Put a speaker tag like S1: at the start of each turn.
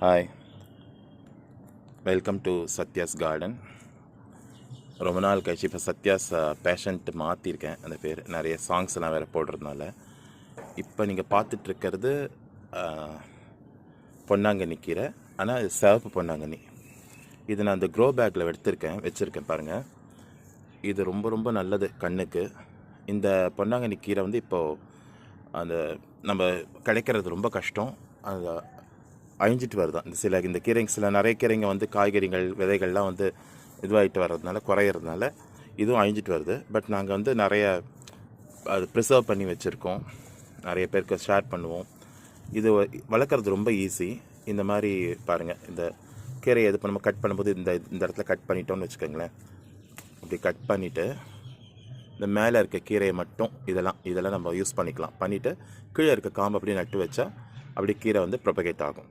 S1: Hi, welcome to Sathya's garden. ரொம்ப நாள் கழிச்சு இப்போ சத்யாஸ் பேஷண்ட் மாற்றிருக்கேன் அந்த பேர். நிறைய சாங்ஸ் எல்லாம் வேறு போடுறதுனால இப்போ நீங்கள் பார்த்துட்ருக்கிறது பொன்னாங்கண்ணி கீரை. ஆனால் இது சிவப்பு பொன்னாங்கண்ணி. இது நான் அந்த க்ரோ பேக்கில் வச்சுருக்கேன் பாருங்கள். இது ரொம்ப ரொம்ப நல்லது கண்ணுக்கு. இந்த பொன்னாங்கண்ணி கீரை வந்து இப்போது அந்த நம்ம கிடைக்கிறது ரொம்ப கஷ்டம். அந்த அழிஞ்சிட்டு வருதான் இந்த கீரைங்க. நிறைய கீரைங்க வந்து காய்கறிகள் விதைகள்லாம் வந்து இதுவாகிட்டு வர்றதுனால குறையிறதுனால இதுவும் அழிஞ்சிட்டு வருது. பட் நாங்கள் வந்து நிறைய அது ப்ரிசர்வ் பண்ணி வச்சுருக்கோம். நிறைய பேருக்கு ஷேர் பண்ணுவோம். இது வளர்க்குறது ரொம்ப ஈஸி. இந்த மாதிரி பாருங்கள், இந்த கீரையை இது நம்ம கட் பண்ணும்போது இந்த இடத்துல கட் பண்ணிட்டோம்னு வச்சுக்கோங்களேன். அப்படி கட் பண்ணிவிட்டு இந்த மேலே இருக்க கீரையை மட்டும் இதெல்லாம் நம்ம யூஸ் பண்ணிக்கலாம். பண்ணிவிட்டு கீழே இருக்க காம்பு அப்படியே நட்டு வச்சா அப்படி கீரை வந்து ப்ரொபகேட் ஆகும்.